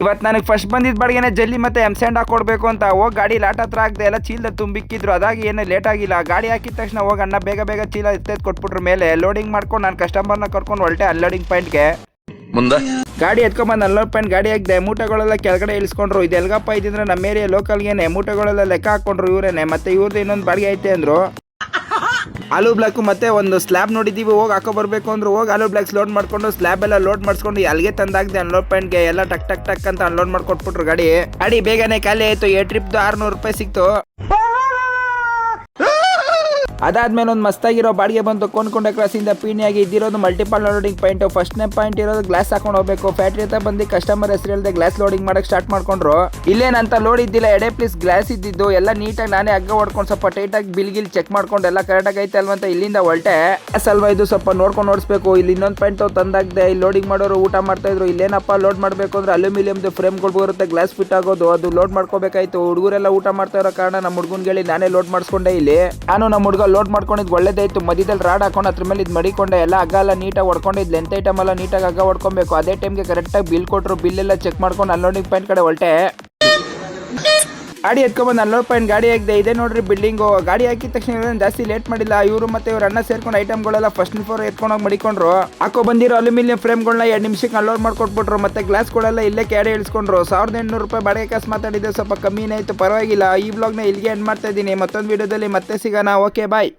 ಇವತ್ತು ನನಗೆ ಫಸ್ಟ್ ಬಂದಿದ್ದ ಬಾಡಿಗೆನೆ ಜಲ್ಲಿ ಮತ್ತೆ ಎಮ್ಸೆಂಡ್ ಹಾಕೊಡ್ಬೇಕು ಅಂತ ಹೋಗಿ ಗಾಡಿ ಲಾಟ್ ಹತ್ರ ಆಗದೆ ಎಲ್ಲ ಚೀಲದ ತುಂಬಿಕ್ಕಿದ್ರು. ಅದಾಗಿ ಏನು ಲೇಟ್ ಆಗಿಲ್ಲ. ಗಾಡಿ ಹಾಕಿದ ತಕ್ಷಣ ಹೋಗಿ ಅಣ್ಣ ಬೇಗ ಬೇಗ ಚೀಲ ಎತ್ತೆದ್ ಕೊಟ್ಬಿಟ್ರು. ಮೇಲೆ ಲೋಡಿಂಗ್ ಮಾಡ್ಕೊಂಡು ನಾನು ಕಸ್ಟಮರ್ನ ಕರ್ಕೊಂಡು ಹೊರಟೆ ಅನ್ಲೋಡಿಂಗ್ ಪಾಯಿಂಟ್ಗೆ. ಮುಂದೆ ಗಾಡಿ ಎತ್ಕೊಂಡ್ಬಂದು ಅನ್ಲೋಡ್ ಪಾಯಿಂಟ್ ಗಾಡಿ ಹಾಕಿದೆ. ಮೂಟೆಗಳೆಲ್ಲ ಕೆಳಗಡೆ ಇಳಿಸ್ಕೊಂಡ್ರು. ಇದು ಎಲ್ಗಪ್ಪ ಇದ್ರೆ ನಮ್ಮ ಏರಿಯಾ ಲೋಕಲ್ಗೇನೆ ಮೂಟೆಗಳೆಲ್ಲ ಲೆಕ್ಕ ಹಾಕೊಂಡ್ರು ಇವರೇನೆ. ಮತ್ತೆ ಇವ್ರದ್ದು ಇನ್ನೊಂದು ಬಾಡಿಗೆ ಐತೆ ಅಂದ್ರು. ಆಲೂ ಬ್ಲಾಕ್ ಮತ್ತೆ ಒಂದು ಸ್ಲ್ಯಾಬ್ ನೋಡಿದೀವಿ, ಹೋಗಿ ಹಾಕೋ ಬರ್ಬೇಕು ಅಂದ್ರು. ಹೋಗಿ ಆಲೂ ಬ್ಲಾಕ್ಸ್ ಲೋಡ್ ಮಾಡ್ಕೊಂಡು ಸ್ಲ್ಯಾಬ್ ಎಲ್ಲ ಲೋಡ್ ಮಾಡಿಸ್ಕೊಂಡು ಅಲ್ಲಿಗೆ ತಂದಾಗ್ದೆ ಅನ್ಲೋಡ್ ಪಾಯಿಂಟ್ಗೆ. ಎಲ್ಲ ಟಕ್ ಟಕ್ ಟಕ್ ಅಂತ ಅನ್ಲೋಡ್ ಮಾಡ್ಕೊಟ್ಬಿಟ್ರು. ಗಾಡಿ ಬೇಗನೆ ಖಾಲಿ ಆಯ್ತು. ಟ್ರಿಪ್ದು 600 ರೂಪಾಯಿ ಸಿಕ್ತು. ಅದಾದ್ಮೇಲೆ ಒಂದು ಮಸ್ತಾಗಿರೋ ಬಾಡಿಗೆ ಬಂತು. ಕೊಂಡ್ಕೊಂಡೆ ಕ್ರಾಸಿಂದ ಪೀಣಿಯಾಗಿ ಇದ್ದಿರೋದು ಮಲ್ಟಿಪಲ್ ಲೋಡಿಂಗ್ ಪಾಯಿಂಟ್. ಫಸ್ಟ್ನೇ ಪಾಯಿಂಟ್ ಇರೋದು ಗ್ಲಾಸ್ ಹಾಕೊಂಡು ಹೋಗ್ಬೇಕು. ಫ್ಯಾಕ್ಟ್ರಿ ಹತ್ರ ಬಂದು ಕಸ್ಟಮರ್ ಹೆಸರು ಹೇಳ್ದೆ ಗ್ಲಾಸ್ ಲೋಡಿಂಗ್ ಮಾಡಕ್ ಸ್ಟಾರ್ಟ್ ಮಾಡ್ಕೊಂಡ್ರು. ಇಲ್ಲೇನಂತ ಲೋಡ್ ಇದ್ದಿಲ್ಲ, ಎಡೆ ಪ್ಲೀಸ್ ಗ್ಲಾಸ್ ಇದ್ದಿದ್ದು. ಎಲ್ಲ ನೀಟಾಗಿ ನಾನೇ ಹಗ್ಗ ಹೊಡ್ಕೊಂಡು ಸ್ವಲ್ಪ ಟೈಟಾಗಿ ಬಿಲ್ಗಿಲ್ ಚೆಕ್ ಮಾಡ್ಕೊಂಡು ಎಲ್ಲ ಕರೆಕ್ಟಾಗಿ ಐತೆ ಅಲ್ವಂತ ಇಲ್ಲಿಂದ ಹೊರಟೆ. ಅಲ್ವಾ ಇದು ಸ್ವಲ್ಪ ನೋಡ್ಕೊಂಡು ಓಡಿಸ್ಬೇಕು. ಇಲ್ಲಿ ಇನ್ನೊಂದು ಪಾಯಿಂಟ್ ತಂದಾಗ್ದೆ. ಇಲ್ಲಿ ಲೋಡಿಂಗ್ ಮಾಡೋರು ಊಟ ಮಾಡ್ತಾ ಇದ್ರು. ಇಲ್ಲೇನಪ್ಪ ಲೋಡ್ ಮಾಡಬೇಕು ಅಂದ್ರೆ ಅಲ್ಯೂಮಿನಿಯಮ್ದು ಫ್ರೇಮ್ಗಳು ಬರುತ್ತೆ, ಗ್ಲಾಸ್ ಫಿಟ್ ಆಗೋದು, ಅದು ಲೋಡ್ ಮಾಡ್ಕೋಬೇಕಾಯ್ತು. ಹುಡುಗರೆಲ್ಲ ಊಟ ಮಾಡ್ತಾ ಇರೋ ಕಾರಣ ನಮ್ಮ ಹುಡುಗನ್ಗೆ ನಾನೇ ಲೋಡ್ ಮಾಡಿಸ್ಕೊಂಡೆ. ಇಲ್ಲಿ ನಾನು ನಮ್ಮ ಹುಡುಗ ಲೋಡ್ ಮಾಡ್ಕೊಂಡಿದ್ದು ಒಳ್ಳೇದಾಯ್ತು. ಮಧ್ಯದಲ್ಲಿ ರಾಡ್ ಹಾಕೊಂಡು ಅದ್ರ ಮೇಲೆ ಇದು ಮಡಿಕೊಂಡೆ. ಎಲ್ಲ ಹಗ್ಗ ಎಲ್ಲ ನೀಟಾಗಿ ಹೊಡ್ಕೊಂಡಿದ್ದು. ಲೆಂತ್ ಐಟಮ್ ಎಲ್ಲ ನೀಟಾಗಿ ಹಗ್ಗ ಹೊಡ್ಕೊಬೇಕು. ಅದೇ ಟೈಮ್ಗೆ ಕರೆಕ್ಟಾಗಿ ಬಿಲ್ ಕೊಟ್ಟರು. ಬಿಲ್ ಎಲ್ಲ ಚೆಕ್ ಮಾಡ್ಕೊಂಡು ಅನ್ಲೋಡಿಂಗ್ ಪಾಯಿಂಟ್ ಕಡೆ ಹೊರಟೆ. ಗಾಡಿ ಎತ್ಕೊಂಡ್ಬಂದು ಅನ್ಲೋಡ್ ಪಾಯಿಂಟ್ ಗಾಡಿ ಹಾಕಿದೆ. ಇದೆ ನೋಡ್ರಿ ಬಿಲ್ಡಿಂಗು. ಗಾಡಿ ಹಾಕಿದ ತಕ್ಷಣ ಜಾಸ್ತಿ ಲೇಟ್ ಮಾಡಿಲ್ಲ. ಇವರು ಮತ್ತೆ ಇವ್ರ ಅಣ್ಣ ಸೇರ್ಕೊಂಡು ಐಟಮ್ಗಳೆಲ್ಲ ಫಸ್ಟ್ ಫ್ಲೋರ್ ಎತ್ಕೊಂಡೋಗಿ ಮಡಿಕೊಂಡ್ರು. ಹಾಕೋ ಬಂದಿರೋ ಅಲ್ಯೂಮಿನಿಯಂ ಫ್ರೇಮ್ಗಳನ್ನ 2 ನಿಮಿಷಕ್ಕೆ ಅನ್ಲೋಡ್ ಮಾಡ್ಕೊಟ್ಬಿಟ್ರು. ಮತ್ತೆ ಗ್ಲಾಸ್ಗಳೆಲ್ಲ ಇಲ್ಲೇ ಕ್ಯಾಡಿ ಇಳಿಸ್ಕೊಂಡ್ರು. 1800 ರೂಪಾಯಿ ಬಾಡಿಗೆ ಕಾಸು ಮಾತಾಡಿದೆ. ಸ್ವಲ್ಪ ಕಮ್ಮಿನೇ ಆಯ್ತು, ಪರವಾಗಿಲ್ಲ. ಈ ವ್ಲಾಗ್ನ ಇಲ್ಲಿಗೆ ಎಂಡ್ ಮಾಡ್ತಾ ಇದ್ದೀನಿ. ಮತ್ತೊಂದು ವಿಡಿಯೋದಲ್ಲಿ ಮತ್ತೆ ಸಿಗೋಣ. ಓಕೆ ಬಾಯ್.